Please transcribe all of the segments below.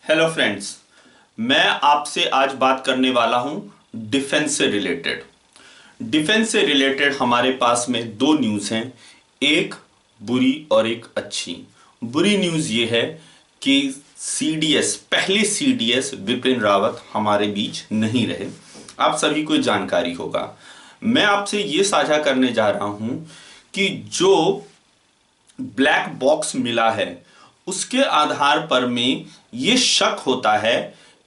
Hello friends, मैं आपसे आज बात करने वाला हूं डिफेंस से रिलेटेड। डिफेंस से रिलेटेड हमारे पास में दो न्यूज़ हैं, एक बुरी और एक अच्छी। बुरी न्यूज़ ये है कि सीडीएस, पहले सीडीएस विपिन रावत हमारे बीच नहीं रहे। आप सभी को जानकारी होगा। मैं आपसे ये साझा करने जा रहा हूं कि जो ब्लैक बॉक्स मिला है उसके आधार पर में ये शक होता है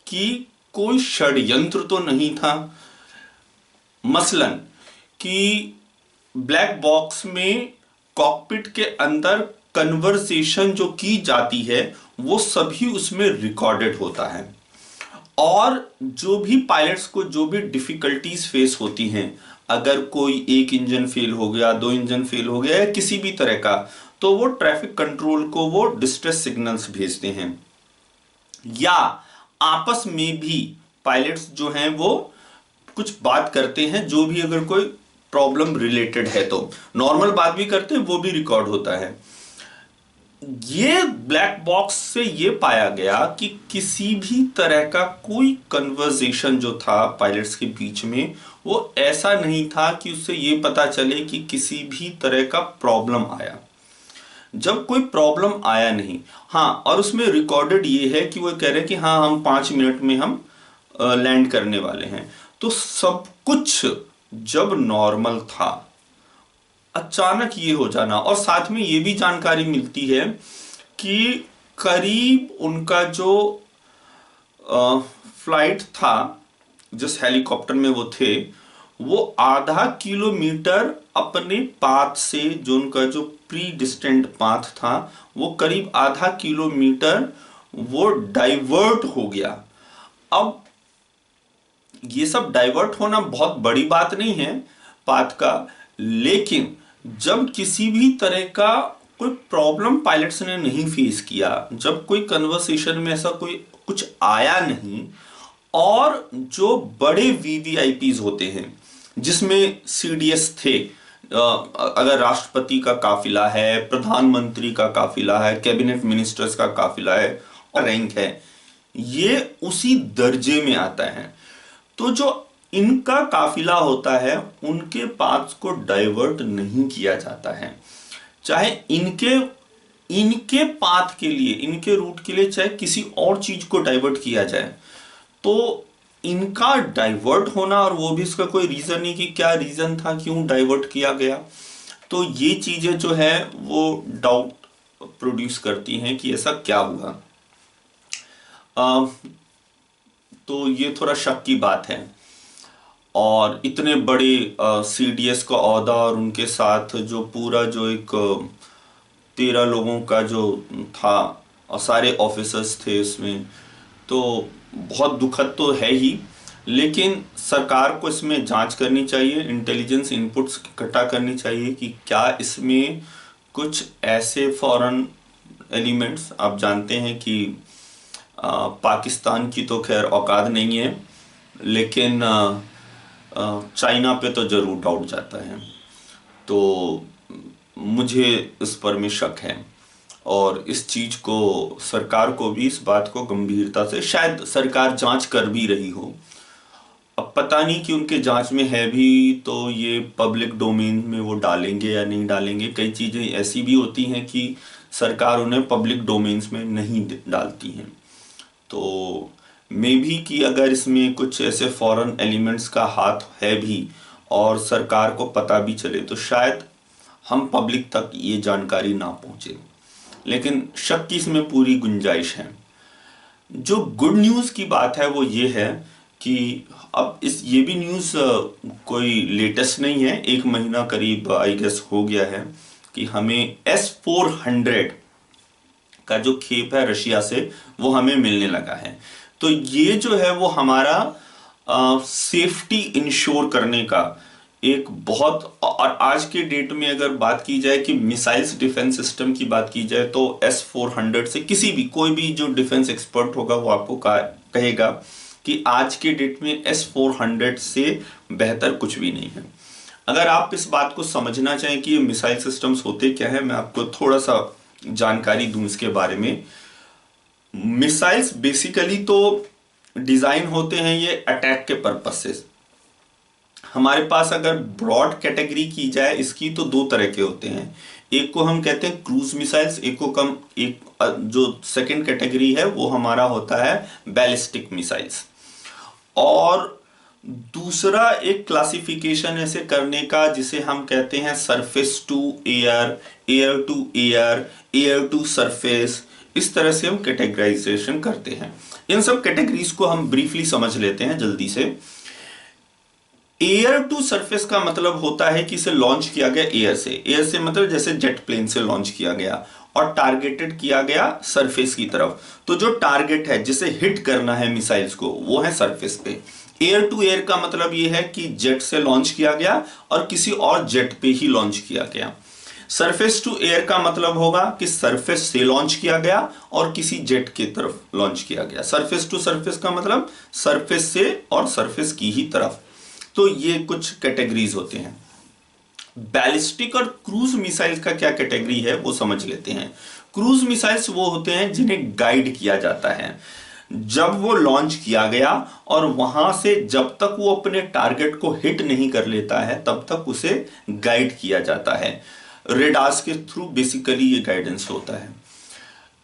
कि कोई षड्यंत्र तो नहीं था। मसलन कि ब्लैक बॉक्स में कॉकपिट के अंदर कन्वर्सेशन जो की जाती है वो सभी उसमें रिकॉर्डेड होता है, और जो भी पायलट्स को जो भी डिफिकल्टीज फेस होती हैं, अगर कोई एक इंजन फेल हो गया, दो इंजन फेल हो गया या किसी भी तरह का, तो वो ट्रैफिक कंट्रोल को वो डिस्ट्रेस सिग्नल्स भेजते हैं, या आपस में भी पायलट्स जो हैं वो कुछ बात करते हैं, जो भी अगर कोई प्रॉब्लम रिलेटेड है तो नॉर्मल बात भी करते हैं, वो भी रिकॉर्ड होता है। ये ब्लैक बॉक्स से ये पाया गया कि किसी भी तरह का कोई कन्वर्सेशन जो था पायलट्स के बीच में वो ऐसा नहीं था कि उससे ये पता चले कि किसी भी तरह का प्रॉब्लम आया। जब कोई प्रॉब्लम आया नहीं, हाँ, और उसमें रिकॉर्डेड ये है कि वो कह रहे हैं कि हाँ हम 5 मिनट में हम लैंड करने वाले हैं, तो सब कुछ जब नॉर्मल था, अचानक ये हो जाना। और साथ में ये भी जानकारी मिलती है कि करीब उनका जो फ्लाइट था, जिस हेलीकॉप्टर में वो थे, वो आधा किलोमीटर अपने पाथ से, जो उनका जो प्री डिस्टेंट पाथ था, वो करीब आधा किलोमीटर वो डाइवर्ट हो गया। अब ये सब डाइवर्ट होना बहुत बड़ी बात नहीं है पाथ का, लेकिन जब किसी भी तरह का कोई प्रॉब्लम पायलट्स ने नहीं फेस किया, जब कोई कन्वर्सेशन में ऐसा कोई कुछ आया नहीं, और जो बड़े वीवीआईपीज होते हैं जिसमें सीडीएस थे, अगर राष्ट्रपति का काफिला है, प्रधानमंत्री का काफिला है, कैबिनेट मिनिस्टर्स का काफिला है और रैंक है, ये उसी दर्जे में आता है। तो जो इनका काफिला होता है उनके पाथ को डाइवर्ट नहीं किया जाता है, चाहे इनके इनके पाथ के लिए, इनके रूट के लिए चाहे किसी और चीज को डाइवर्ट किया जाए, तो इनका डाइवर्ट होना, और वो भी इसका कोई रीजन नहीं कि क्या रीजन था, क्यों डाइवर्ट किया गया, तो ये चीजें जो है वो डाउट प्रोड्यूस करती हैं कि ऐसा क्या हुआ। तो ये थोड़ा शक की बात है। और इतने बड़े सीडीएस का ओहदा और उनके साथ जो पूरा जो एक 13 लोगों का जो था और सारे ऑफिसर्स थे उसमें, तो बहुत दुखद तो है ही, लेकिन सरकार को इसमें जांच करनी चाहिए, इंटेलिजेंस इनपुट्स इकट्ठा करनी चाहिए कि क्या इसमें कुछ ऐसे फॉरेन एलिमेंट्स, आप जानते हैं कि पाकिस्तान की तो खैर औकात नहीं है, लेकिन चाइना पे तो जरूर डाउट जाता है। तो मुझे इस पर में शक है, और इस चीज को, सरकार को भी इस बात को गंभीरता से, शायद सरकार जांच कर भी रही हो, अब पता नहीं कि उनके जांच में है भी तो ये पब्लिक डोमेन में वो डालेंगे या नहीं डालेंगे। कई चीजें ऐसी भी होती हैं कि सरकार उन्हें पब्लिक डोमेन्स में नहीं डालती हैं। तो मे भी कि अगर इसमें कुछ ऐसे फॉरेन एलिमेंट्स का हाथ है भी और सरकार को पता भी चले, तो शायद हम पब्लिक तक ये जानकारी ना पहुंचे, लेकिन शक की इसमें पूरी गुंजाइश है। जो गुड न्यूज़ की बात है वो ये है कि अब ये भी न्यूज़ कोई लेटेस्ट नहीं है, 1 महीना करीब आई गेस हो गया है कि हमें S-400 का जो खेप है रशिया से, वो हमें मिलने लगा है। तो ये जो है वो हमारा सेफ्टी इंश्योर करने का एक बहुत, और आज के डेट में अगर बात की जाए कि मिसाइल्स डिफेंस सिस्टम की बात की जाए, तो S-400 से किसी भी, कोई भी जो डिफेंस एक्सपर्ट होगा वो आपको कहेगा कि आज के डेट में S-400 से बेहतर कुछ भी नहीं है। अगर आप इस बात को समझना चाहें कि ये मिसाइल सिस्टम्स होते क्या है, मैं आपको थोड़ा सा जानकारी दूं इसके बारे में। मिसाइल्स बेसिकली तो डिजाइन होते हैं ये अटैक के पर्पस से। हमारे पास अगर ब्रॉड कैटेगरी की जाए इसकी तो दो तरह के होते हैं। एक को हम कहते हैं क्रूज मिसाइल्स, एक जो सेकंड कैटेगरी है वो हमारा होता है बैलिस्टिक मिसाइल्स। और दूसरा एक क्लासिफिकेशन ऐसे करने का जिसे हम कहते हैं surface to air, air to air, air to surface, इस तरह से हम कैटेगराइजेशन करते हैं। इन सब कैटेगरीज को हम ब्रीफली समझ लेते हैं जल्दी से। एयर टू सरफेस का मतलब होता है कि इसे लॉन्च किया गया एयर से। एयर से मतलब जैसे जेट प्लेन से लॉन्च किया गया और टारगेटेड किया गया सरफेस की तरफ। तो जो टारगेट है जिसे हिट करना है मिसाइल्स को वो है सरफेस पे। एयर टू एयर का मतलब ये है कि जेट से लॉन्च किया गया और किसी और जेट पे ही लॉन्च किया गया। सरफेस टू एयर का मतलब होगा कि सरफेस से लॉन्च किया गया और किसी जेट की तरफ लॉन्च किया गया। सरफेस टू सरफेस का मतलब सरफेस से और सरफेस की ही तरफ। तो ये कुछ कैटेगरीज होते हैं। बैलिस्टिक और क्रूज मिसाइल्स का क्या कैटेगरी है वो समझ लेते हैं। क्रूज मिसाइल्स वो होते हैं जिन्हें गाइड किया जाता है। जब वो लॉन्च किया गया और वहां से जब तक वो अपने टारगेट को हिट नहीं कर लेता है तब तक उसे गाइड किया जाता है। रेडार्स के थ्रू बेसिकली ये गाइडेंस होता है।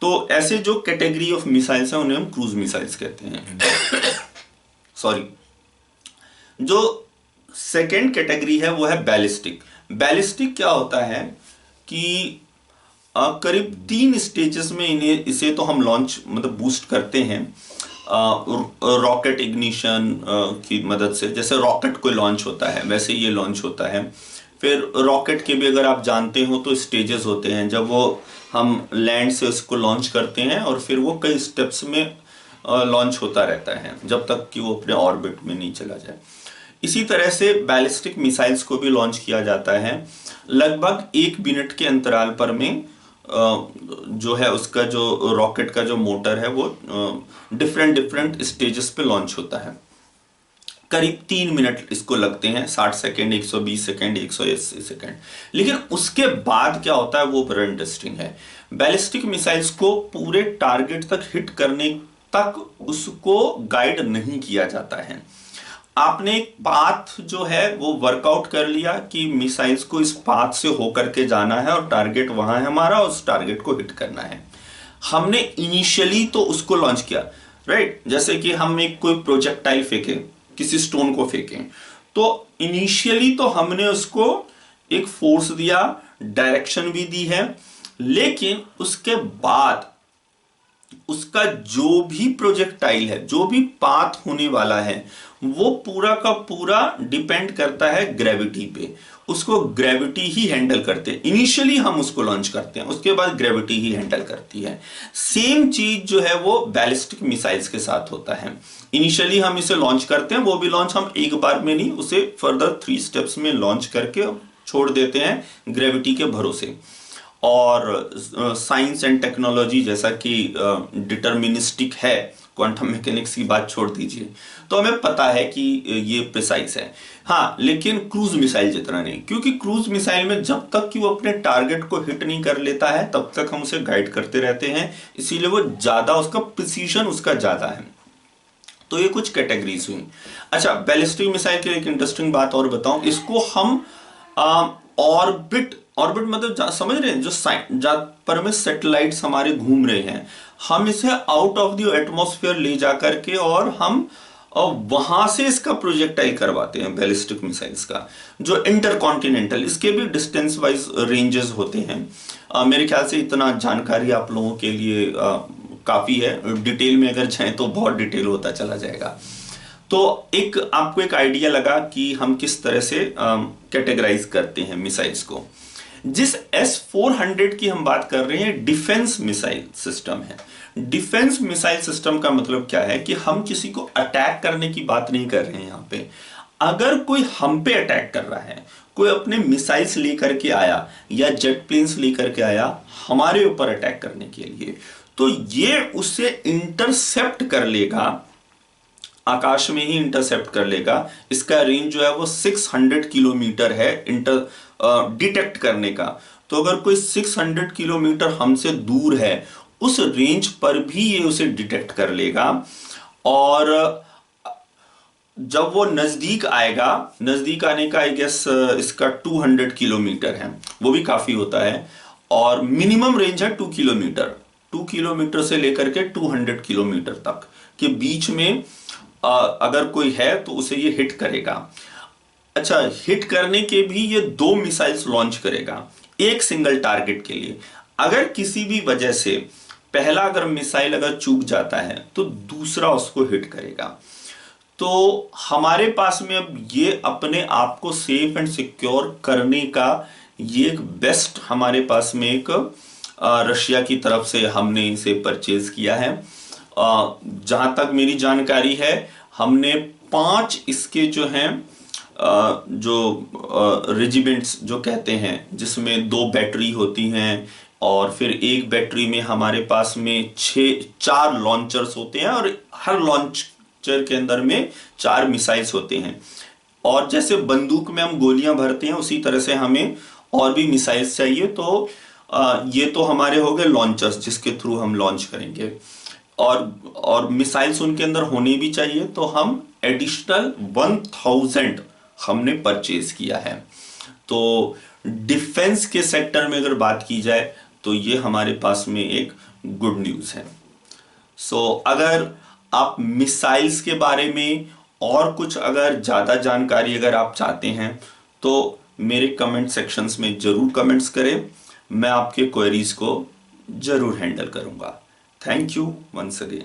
तो ऐसे जो कैटेगरी ऑफ मिसाइल्स हैं उन्हें हम क्रूज मिसाइल्स कहते हैं। सॉरी। जो सेकेंड कैटेगरी है वो है बैलिस्टिक। बैलिस्टिक क्या होता है कि करीब 3 स्टेजेस में इसे तो हम लॉन्च मतलब बूस्ट करते हैं रॉकेट इग्निशन की मदद से। जैसे रॉकेट कोई लॉन्च होता है वैसे ये लॉन्च होता है। फिर रॉकेट के भी अगर आप जानते हो तो स्टेजेस होते हैं। जब वो हम लैंड से उसको लॉन्च करते हैं और फिर वो कई स्टेप्स में लॉन्च होता रहता है जब तक कि वो अपने ऑर्बिट में नहीं चला जाए। इसी तरह से बैलिस्टिक मिसाइल्स को भी लॉन्च किया जाता है लगभग 1 मिनट के अंतराल पर में। जो है उसका जो रॉकेट का जो मोटर है वो डिफरेंट स्टेजेस पे लॉन्च होता है। करीब 3 मिनट इसको लगते हैं, 60 सेकेंड, 120 सेकेंड, 180 सेकेंड। लेकिन उसके बाद क्या होता है वो बड़ा इंटरेस्टिंग है। बैलिस्टिक मिसाइल्स को पूरे टारगेट तक हिट करने तक उसको गाइड नहीं किया जाता है। आपने एक पाथ जो है वो वर्कआउट कर लिया कि मिसाइल्स को इस पाथ से होकर के जाना है और टारगेट वहां है हमारा, उस टारगेट को हिट करना है। हमने इनिशियली तो उसको लॉन्च किया, राइट। जैसे कि हम एक कोई प्रोजेक्टाइल फेंके, किसी स्टोन को फेंकें, तो इनिशियली तो हमने उसको एक फोर्स दिया, डायरेक्शन भी दी है, लेकिन उसके बाद उसका जो भी प्रोजेक्टाइल है, जो भी पाथ होने वाला है, वो पूरा का पूरा डिपेंड करता है ग्रेविटी पे। उसको ग्रेविटी ही हैंडल करते हैं। इनिशियली हम उसको लॉन्च करते हैं, उसके बाद ग्रेविटी ही हैंडल करती है। सेम चीज जो है वो बैलिस्टिक मिसाइल्स के साथ होता है। इनिशियली हम इसे लॉन्च करते हैं, वो भी लॉन्च हम एक बार में नहीं, उसे फर्दर 3 स्टेप्स में लॉन्च करके छोड़ देते हैं ग्रेविटी के भरोसे। और साइंस एंड टेक्नोलॉजी जैसा कि डिटर्मिनिस्टिक है, क्वांटम मैकेनिक्स की बात छोड़ दीजिए, तो हमें पता है कि ये प्रिसाइज है। हाँ, लेकिन क्रूज मिसाइल जितना नहीं, क्योंकि क्रूज मिसाइल में जब तक कि वो अपने टारगेट को हिट नहीं कर लेता है तब तक हम उसे गाइड करते रहते हैं, इसीलिए वो ज्यादा, उसका प्रिसीजन उसका ज्यादा है। तो ये कुछ कैटेगरीज हुई। अच्छा, बैलिस्टिक मिसाइल की एक इंटरेस्टिंग बात और बताऊं, इसको हम ऑर्बिट मतलब समझ रहे हैं, जो जहां पर में सैटेलाइट्स हमारे घूम रहे हैं, हम इसे आउट ऑफ द एटमॉस्फेयर ले जा करके और हम वहां से इसका प्रोजेक्टाइल करवाते हैं। बैलिस्टिक मिसाइल्स का जो इंटरकॉन्टिनेंटल, इसके भी डिस्टेंस वाइज रेंजेस होते हैं। मेरे ख्याल से इतना जानकारी आप लोगों के लिए काफी है। डिटेल में अगर चाहें तो बहुत डिटेल होता चला जाएगा। तो एक आपको एक आइडिया लगा कि हम किस तरह से कैटेगराइज करते हैं मिसाइल्स को। जिस S-400 की हम बात कर रहे हैं, डिफेंस मिसाइल सिस्टम है। डिफेंस मिसाइल सिस्टम का मतलब क्या है कि हम किसी को अटैक करने की बात नहीं कर रहे हैं यहां पे। अगर कोई हम पे अटैक कर रहा है, कोई अपने मिसाइल्स लेकर के आया या जेट प्लेन्स लेकर के आया हमारे ऊपर अटैक करने के लिए, तो ये उसे इंटरसेप्ट कर लेगा, आकाश में ही इंटरसेप्ट कर लेगा। इसका रेंज जो है वो 600 किलोमीटर है डिटेक्ट करने का। तो अगर कोई 600 किलोमीटर हमसे दूर है उस रेंज पर भी ये उसे डिटेक्ट कर लेगा। और जब वो नजदीक आएगा, नजदीक आने का आई गेस इसका 200 किलोमीटर है, वो भी काफी होता है। और मिनिमम रेंज है 2 किलोमीटर, 2 किलोमीटर से लेकर के 200 किलोमीटर तक के बीच में अगर कोई है तो उसे ये हिट करेगा। अच्छा, हिट करने के भी ये 2 मिसाइल्स लॉन्च करेगा एक सिंगल टारगेट के लिए। अगर किसी भी वजह से पहला अगर मिसाइल अगर चूक जाता है तो दूसरा उसको हिट करेगा। तो हमारे पास में अब ये अपने आप को सेफ एंड सिक्योर करने का ये एक बेस्ट हमारे पास में एक रशिया की तरफ से हमने इसे परचेज किया है। जहां तक मेरी जानकारी है, हमने 5 इसके जो हैं जो रेजिमेंट्स जो कहते हैं, जिसमें 2 बैटरी होती हैं और फिर एक बैटरी में हमारे पास में 4 लॉन्चर्स होते हैं और हर लॉन्चर के अंदर में 4 मिसाइल्स होते हैं। और जैसे बंदूक में हम गोलियां भरते हैं उसी तरह से हमें और भी मिसाइल्स चाहिए। तो ये तो हमारे हो गए लॉन्चर्स जिसके थ्रू हम लॉन्च करेंगे, और मिसाइल्स उनके अंदर होनी भी चाहिए। तो हम एडिशनल 1000 हमने परचेज किया है। तो डिफेंस के सेक्टर में अगर बात की जाए तो ये हमारे पास में एक गुड न्यूज़ है। अगर आप मिसाइल्स के बारे में और कुछ अगर ज़्यादा जानकारी अगर आप चाहते हैं तो मेरे कमेंट सेक्शंस में ज़रूर कमेंट्स करें, मैं आपके क्वेरीज को ज़रूर हैंडल करूँगा। Thank you once again.